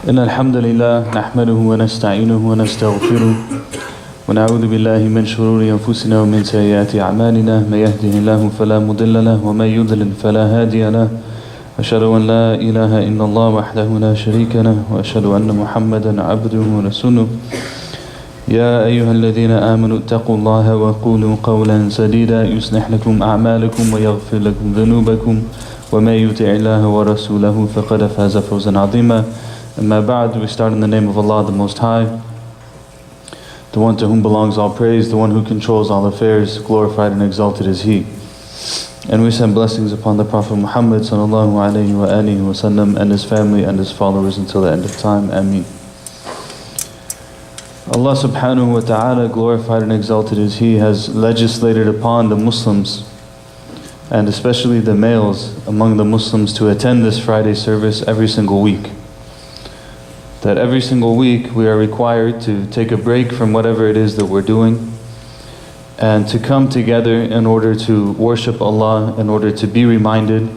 إن الحمد لله نحمده ونستعينه ونستغفره ونعوذ بالله من شرور أنفسنا ومن سيئات أعمالنا من يهده الله فلا مضل له ومن يضلل فلا هادي له أشهد أن لا إله إلا الله وحده لا شريك له وأشهد أن محمدا عبده ورسوله يا أيها الذين آمنوا اتقوا الله وقولوا قولا سديدا يصلح لكم أعمالكم ويغفر لكم ذنوبكم ومن يطع الله ورسوله فقد فاز فوزا عظيما. أما بعد, we start in the name of Allah the Most High, the one to whom belongs all praise, the one who controls all affairs, glorified and exalted is He. And we send blessings upon the Prophet Muhammad sallallahu alaihi wa alihi wasallam and his family and his followers until the end of time. Ameen. Allah subhanahu wa ta'ala, glorified and exalted is He, has legislated upon the Muslims and especially the males among the Muslims to attend this Friday service every single week. That every single week we are required to take a break from whatever it is that we're doing and to come together in order to worship Allah, in order to be reminded,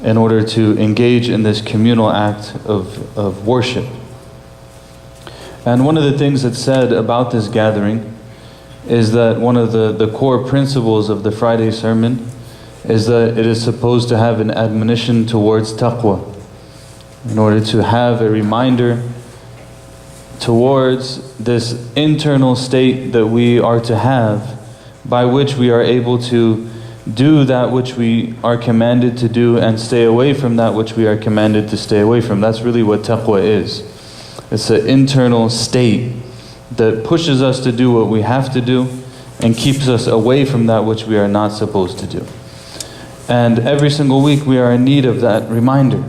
in order to engage in this communal act of worship. And one of the things that's said about this gathering is that one of the core principles of the Friday sermon is that it is supposed to have an admonition towards taqwa, in order to have a reminder towards this internal state that we are to have, by which we are able to do that which we are commanded to do and stay away from that which we are commanded to stay away from. That's really what taqwa is. It's an internal state that pushes us to do what we have to do and keeps us away from that which we are not supposed to do. And every single week we are in need of that reminder,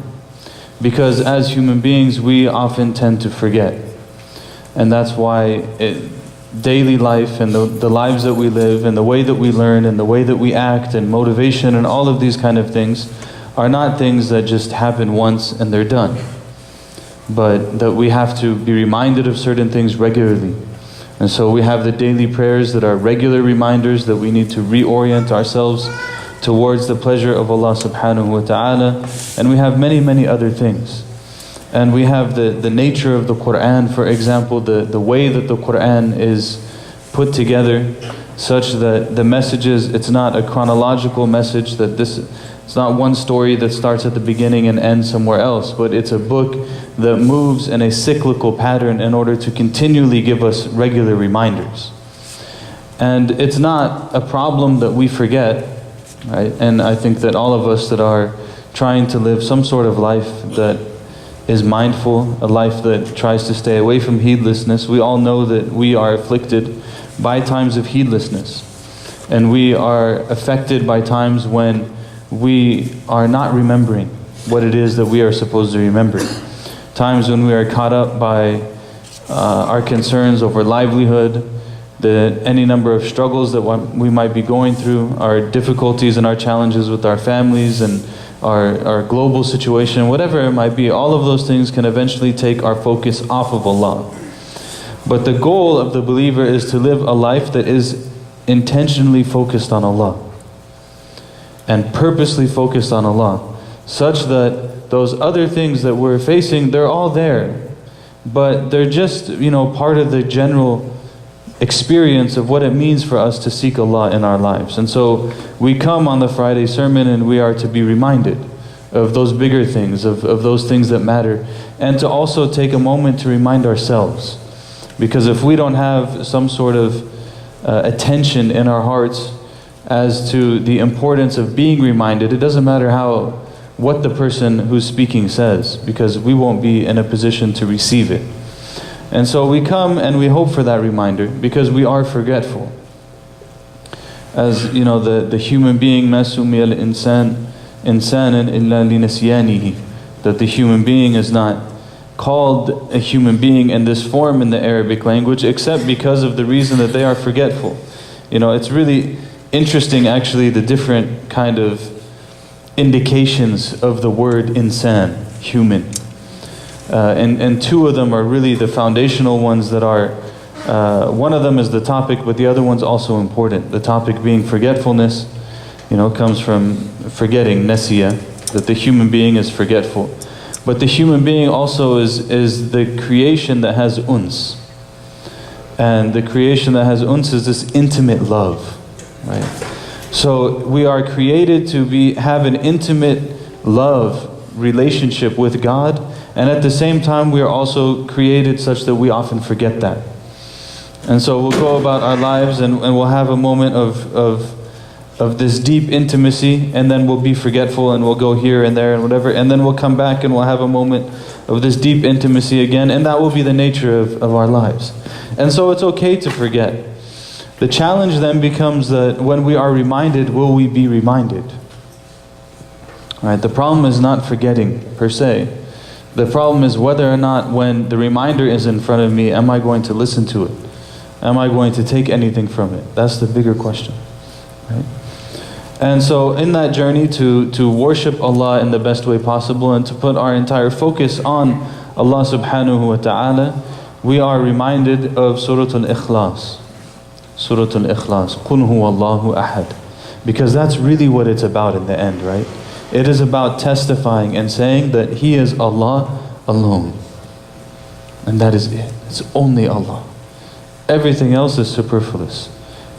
because as human beings we often tend to forget. And that's why daily life and the lives that we live and the way that we learn and the way that we act and motivation and all of these kind of things are not things that just happen once and they're done, but that we have to be reminded of certain things regularly. And so we have the daily prayers that are regular reminders that we need to reorient ourselves towards the pleasure of Allah subhanahu wa ta'ala. And we have many, many other things. And we have the nature of the Qur'an, for example, the way that the Qur'an is put together, such that the messages, it's not a chronological message, that it's not one story that starts at the beginning and ends somewhere else, but it's a book that moves in a cyclical pattern in order to continually give us regular reminders. And it's not a problem that we forget, right? And I think that all of us that are trying to live some sort of life that is mindful, a life that tries to stay away from heedlessness, we all know that we are afflicted by times of heedlessness. And we are affected by times when we are not remembering what it is that we are supposed to remember. Times when we are caught up by our concerns over livelihood, any number of struggles that we might be going through, our difficulties and our challenges with our families and our global situation, whatever it might be, all of those things can eventually take our focus off of Allah. But the goal of the believer is to live a life that is intentionally focused on Allah and purposely focused on Allah, such that those other things that we're facing, they're all there, but they're just, part of the general experience of what it means for us to seek Allah in our lives. And so we come on the Friday sermon and we are to be reminded of those bigger things, of those things that matter, and to also take a moment to remind ourselves. Because if we don't have some sort of attention in our hearts as to the importance of being reminded, it doesn't matter what the person who's speaking says, because we won't be in a position to receive it. And so we come and we hope for that reminder, because we are forgetful. As you know, the human being, مَا سُمِّيَ الْإِنسَانِ إِنسَانًا إِلَّا لِنَسْيَانِهِ, that the human being is not called a human being in this form in the Arabic language except because of the reason that they are forgetful. It's really interesting actually, the different kind of indications of the word insan, human. And two of them are really the foundational ones that are, one of them is the topic, but the other one's also important. The topic being forgetfulness, comes from forgetting, nasiya, that the human being is forgetful. But the human being also is the creation that has uns. And the creation that has uns is this intimate love, right? So we are created to have an intimate love relationship with God, and at the same time we are also created such that we often forget that. And so we'll go about our lives and we'll have a moment of this deep intimacy, and then we'll be forgetful and we'll go here and there and whatever, and then we'll come back and we'll have a moment of this deep intimacy again, and that will be the nature of our lives. And so it's okay to forget. The challenge then becomes that when we are reminded, will we be reminded? Right? The problem is not forgetting per se. The problem is whether or not when the reminder is in front of me, am I going to listen to it? Am I going to take anything from it? That's the bigger question. Right? And so in that journey to worship Allah in the best way possible and to put our entire focus on Allah subhanahu wa ta'ala, we are reminded of Surah Al-Ikhlas. Surah Al-Ikhlas. قُلْ هُوَ اللَّهُ أَحَدٌ. Because that's really what it's about in the end, right? It is about testifying and saying that He is Allah alone. And that is it. It's only Allah. Everything else is superfluous.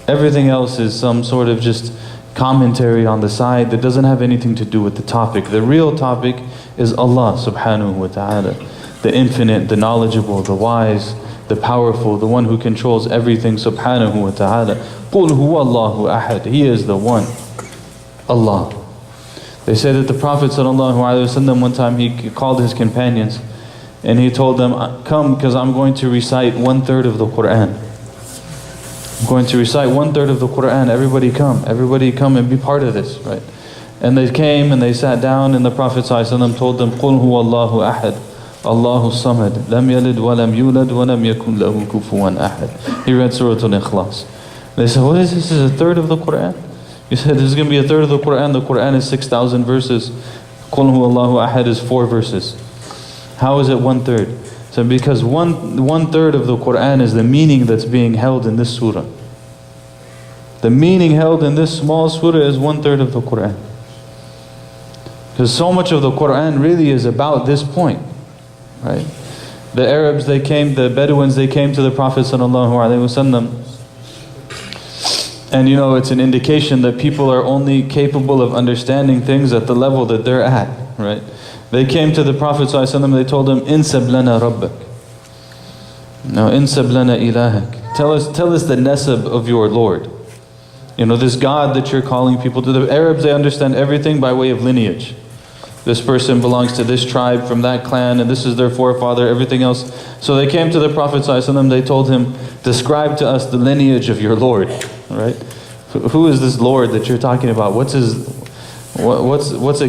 Everything else is some sort of just commentary on the side that doesn't have anything to do with the topic. The real topic is Allah subhanahu wa ta'ala. The infinite, the knowledgeable, the wise, the powerful, the one who controls everything subhanahu wa ta'ala. قُلْ هُوَ اللَّهُ أَحَدٌ. He is the one. Allah. They say that the Prophet ﷺ one time he called his companions and he told them, come because I'm going to recite 1/3 of the Qur'an. I'm going to recite 1/3 of the Qur'an. Everybody come and be part of this, right? And they came and they sat down, and the Prophet ﷺ told them, قُلْ هُوَ اللَّهُ أَحَدٌ Allahu Samad Lam Yalid wa lam yulad wa lam yakun lahu kufuwan ahad. He read Surah Al-Ikhlas. They said, what is this? This is 1/3 of the Qur'an? He said, this is going to be 1/3 of the Qur'an. The Qur'an is 6,000 verses. قُلْ هُوَ اللَّهُ أَحَدٌ is 4 verses. How is it 1/3? So because 1/3 of the Qur'an is the meaning that's being held in this surah. The meaning held in this small surah is 1/3 of the Qur'an. Because so much of the Qur'an really is about this point. Right? The Arabs, the Bedouins, they came to the Prophet ﷺ, and it's an indication that people are only capable of understanding things at the level that they're at, right? They came to the Prophet ﷺ, they told him, Insab lana rabbak. No, Insab lana ilahak. Tell us the nasab of your Lord. This God that you're calling people to. The Arabs, they understand everything by way of lineage. This person belongs to this tribe from that clan, and this is their forefather, everything else. So they came to the Prophet ﷺ, they told him, describe to us the lineage of your Lord, right? Who is this Lord that you're talking about? What's it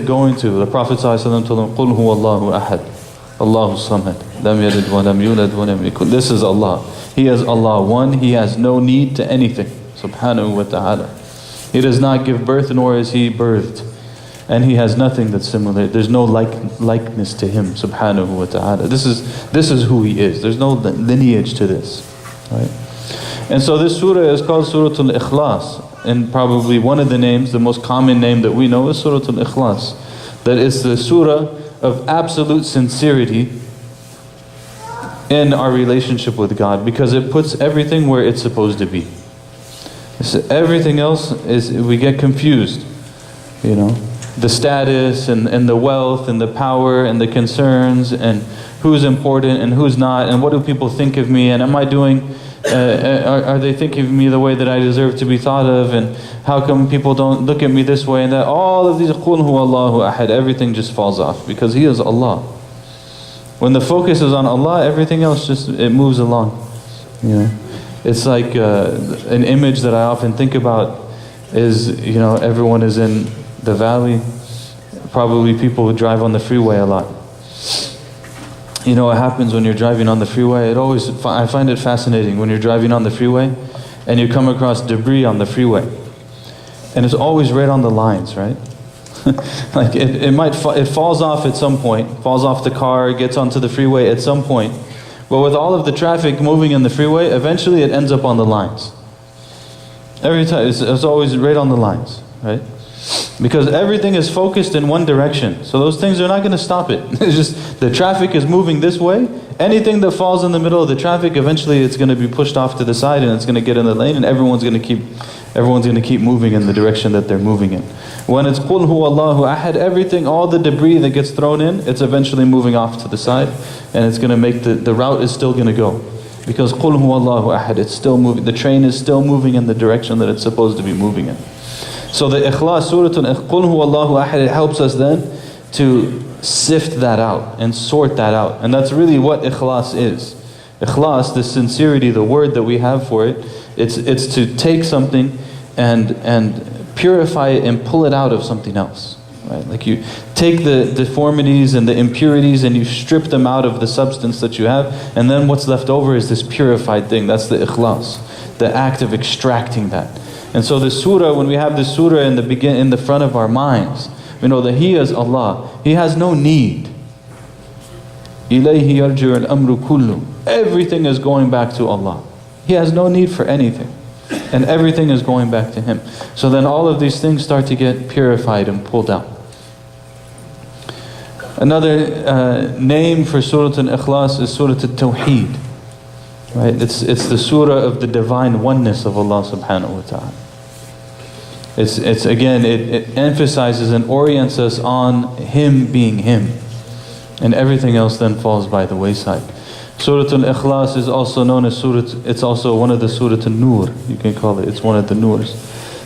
going to? The Prophet ﷺ told him, قُلْ هُوَ اللَّهُ أَحَدٌ Allahu Samad Lam Yalid wa lam yulad wa lam yakun. This is Allah. He is Allah one. He has no need to anything, subhanahu wa ta'ala. He does not give birth, nor is He birthed. And He has nothing that's similar. There's no likeness to Him, subhanahu wa ta'ala. This is who He is. There's no lineage to this, right? And so this surah is called Surah Al-Ikhlas. And probably one of the names, the most common name that we know is Surah Al-Ikhlas. That is the surah of absolute sincerity in our relationship with God, because it puts everything where it's supposed to be. Everything else we get confused, the status and the wealth and the power and the concerns and who's important and who's not, and what do people think of me, and am I doing, are they thinking of me the way that I deserve to be thought of, and how come people don't look at me this way and that. All of these, قُلْ هُوَ اللَّهُ أَحَدٌ, everything just falls off because He is Allah. When the focus is on Allah, everything else it moves along. It's like an image that I often think about is, everyone is in the valley. Probably people who drive on the freeway a lot. What happens when you're driving on the freeway? I find it fascinating when you're driving on the freeway and you come across debris on the freeway. And it's always right on the lines, right? Like it falls off at some point, falls off the car, gets onto the freeway at some point. But with all of the traffic moving in the freeway, eventually it ends up on the lines. Every time, it's always right on the lines, right? Because everything is focused in one direction. So those things are not going to stop it. It's just the traffic is moving this way. Anything that falls in the middle of the traffic, eventually it's going to be pushed off to the side and it's going to get in the lane, and everyone's going to keep moving in the direction that they're moving in. When it's Qul Huwallahu Ahad, everything, all the debris that gets thrown in, it's eventually moving off to the side, and it's going to make the route is still going to go. Because Qul Huwallahu Ahad, it's still moving. The train is still moving in the direction that it's supposed to be moving in. So the Ikhlas, Surah Qul Huwallahu Ahad, it helps us then to sift that out and sort that out. And that's really what Ikhlas is. Ikhlas, the sincerity, the word that we have for it, it's to take something and purify it and pull it out of something else. Right? Like you take the deformities and the impurities and you strip them out of the substance that you have, and then what's left over is this purified thing. That's the Ikhlas, the act of extracting that. And so the surah, when we have the surah in the front of our minds, we know that He is Allah. He has no need. إِلَيْهِ يَرْجِعُ الْأَمْرُ كُلُّ. Everything is going back to Allah. He has no need for anything. And everything is going back to Him. So then all of these things start to get purified and pulled out. Another name for Surah Al-Ikhlas is Surah Al-Tawheed. Right? It's the surah of the divine oneness of Allah subhanahu wa ta'ala. It's again, it emphasizes and orients us on Him being Him. And everything else then falls by the wayside. Surah Al-Ikhlas is also known as it's also one of the Surah Al-Nur, you can call it. It's one of the Nurs.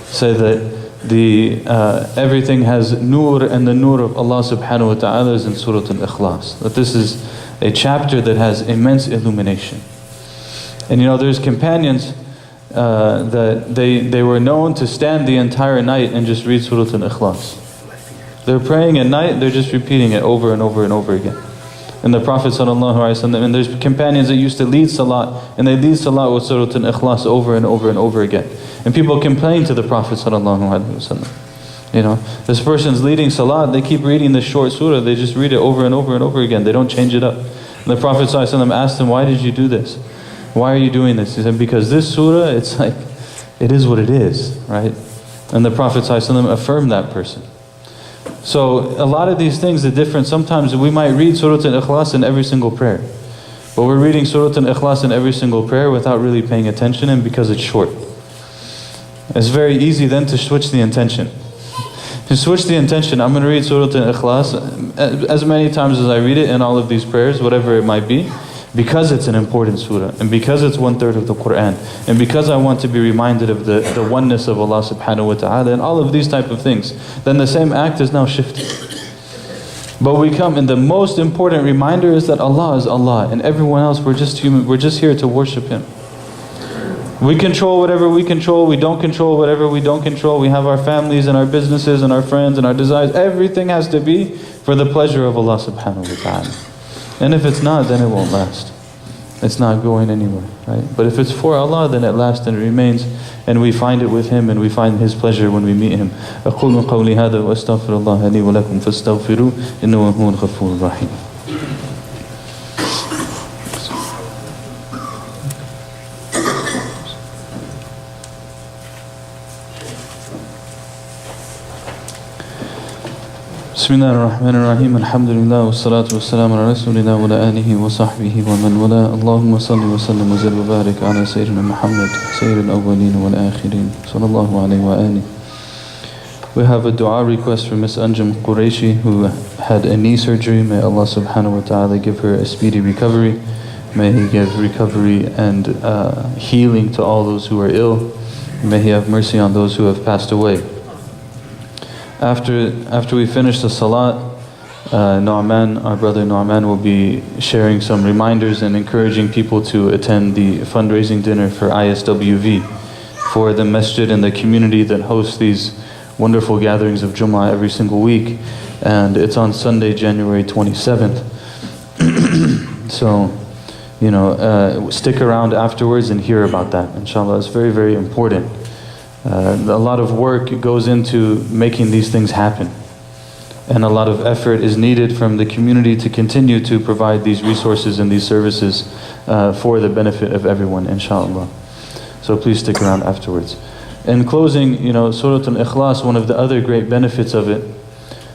Say that everything has Nur, and the Nur of Allah subhanahu wa ta'ala is in Surah Al-Ikhlas. That this is a chapter that has immense illumination. And there's companions that they were known to stand the entire night and just read Surah Al-Ikhlas. They're praying at night, they're just repeating it over and over and over again. And the Prophet ﷺ, and there's companions that used to lead salat, and they lead salat with Surah Al-Ikhlas over and over and over again. And people complain to the Prophet ﷺ. This person's leading salat, they keep reading this short surah, they just read it over and over and over again, they don't change it up. And the Prophet ﷺ asked them, why did you do this? Why are you doing this? He said, because this surah, it's like, it is what it is, right? And the Prophet ﷺ affirmed that person. So a lot of these things are different. Sometimes we might read Surah Al-Ikhlas in every single prayer. But we're reading Surah Al-Ikhlas in every single prayer without really paying attention, and because it's short. It's very easy then to switch the intention. To switch the intention, I'm going to read Surah Al-Ikhlas as many times as I read it in all of these prayers, whatever it might be, because it's an important surah, and because it's 1/3 of the Qur'an, and because I want to be reminded of the oneness of Allah subhanahu wa ta'ala, and all of these type of things, then the same act is now shifted. But we come, and the most important reminder is that Allah is Allah, and everyone else, we're just human, we're just here to worship Him. We control whatever we control, we don't control whatever we don't control, we have our families and our businesses and our friends and our desires, everything has to be for the pleasure of Allah subhanahu wa ta'ala. And if it's not, then it won't last. It's not going anywhere, right? But if it's for Allah, then it lasts and it remains, and we find it with Him, and we find His pleasure when we meet Him. أقول قولي هذا وأستغفر الله لي ولكم فاستغفروه إنه هو الغفور الرحيم. بسم الله الرحمن الرحيم الحمد لله والصلاة والسلام على رسول الله وعلى آله وصحبه ومن والاه اللهم صل وسلم وزد وبارك على سيدنا محمد سيد الأولين والآخرين صلى الله عليه وآله. We have a dua request from Miss Anjum Quraishi, who had a knee surgery. May Allah subhanahu wa ta'ala give her a speedy recovery. May He give recovery and healing to all those who are ill. May He have mercy on those who have passed away. After we finish the salat, Nu'man, our brother Nu'man, will be sharing some reminders and encouraging people to attend the fundraising dinner for ISWV, for the masjid and the community that hosts these wonderful gatherings of Jum'ah every single week. And it's on Sunday, January 27th. So, stick around afterwards and hear about that. Inshallah, it's very, very important. A lot of work goes into making these things happen, and a lot of effort is needed from the community to continue to provide these resources and these services for the benefit of everyone, inshallah. So please stick around afterwards. In closing, Surah Al-Ikhlas, one of the other great benefits of it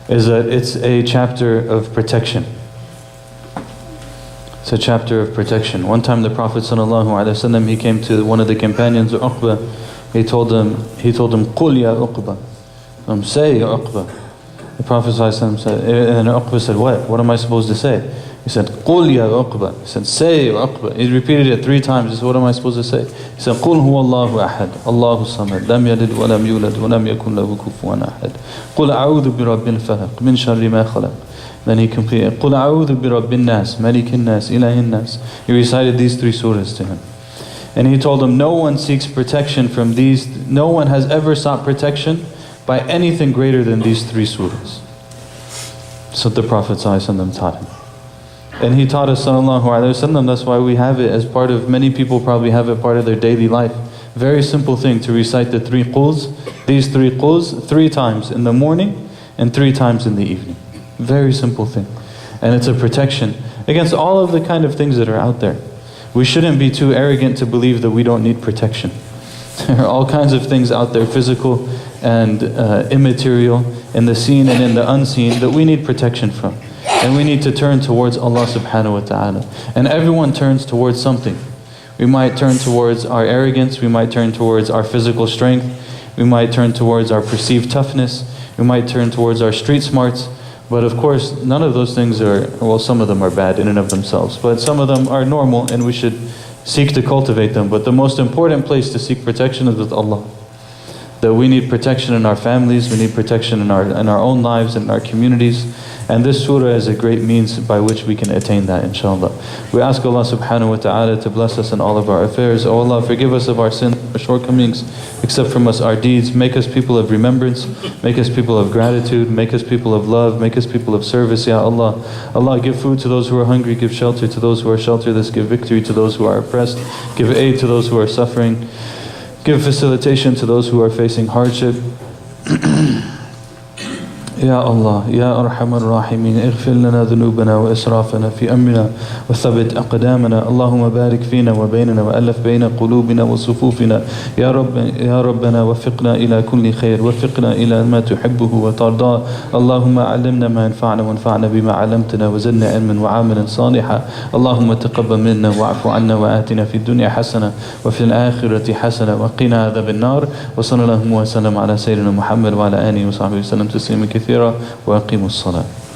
is that it's a chapter of protection. It's a chapter of protection. One time the Prophet ﷺ, he came to one of the companions, Uqba. He told him, "Qul ya Uqba." Say, ya Uqba. The Prophet ﷺ said, and Uqba said, What am I supposed to say? He said, "Qul ya Uqba." He said, "Say, ya Uqba." He repeated it 3 times. He said, "What am I supposed to say?" He said, "Qul huwa Allahu ahad, Allahu samad, lam yalid wa lam yulad, wa lam yakun lahu kufuwan ahad. Qul a'udhu bi rabbil falaq, min sharri ma khalaq." Then he completed, "Qul a'udhu bi rabbin nas, malikin nas, ilahin nas." He recited these 3 surahs to him. And he told him, no one seeks protection from these, no one has ever sought protection by anything greater than these 3 surahs. So the Prophet ﷺ taught him. And he taught us, sallallahu alaihi wasallam, that's why we have it as part of, many people probably have it part of their daily life. Very simple thing to recite the 3 quls, these 3 quls, 3 times in the morning and 3 times in the evening. Very simple thing. And it's a protection against all of the kind of things that are out there. We shouldn't be too arrogant to believe that we don't need protection. There are all kinds of things out there, physical and immaterial, in the seen and in the unseen, that we need protection from. And we need to turn towards Allah subhanahu wa ta'ala. And everyone turns towards something. We might turn towards our arrogance, we might turn towards our physical strength, we might turn towards our perceived toughness, we might turn towards our street smarts. But of course, none of those things are, well, some of them are bad in and of themselves, but some of them are normal and we should seek to cultivate them. But the most important place to seek protection is with Allah. That we need protection in our families, we need protection in our own lives and in our communities. And this surah is a great means by which we can attain that, inshallah. We ask Allah subhanahu wa ta'ala to bless us in all of our affairs. Oh Allah, forgive us of our sins, our shortcomings, accept from us our deeds. Make us people of remembrance, make us people of gratitude, make us people of love, make us people of service, Ya Allah. Allah, give food to those who are hungry, give shelter to those who are shelterless, give victory to those who are oppressed, give aid to those who are suffering, give facilitation to those who are facing hardship. يا الله يا أرحم الراحمين اغفر لنا ذنوبنا وإسرافنا في أمرنا وثبت أقدامنا اللهم بارك فينا وبيننا وألف بين قلوبنا وصفوفنا يا ربنا وفقنا إلى كل خير وفقنا إلى ما تحبه وترضاه اللهم علمنا ما ينفعنا وانفعنا بما علمتنا وزدنا علما وعملا صالحا اللهم تقبل منا واعف عنا وآتنا في الدنيا حسنة وفي الآخرة حسنة وقنا عذاب النار وصلى الله وسلم على سيدنا محمد وعلى آله وصحبه وسلم تسليما كثيرا وأقيموا الصلاة.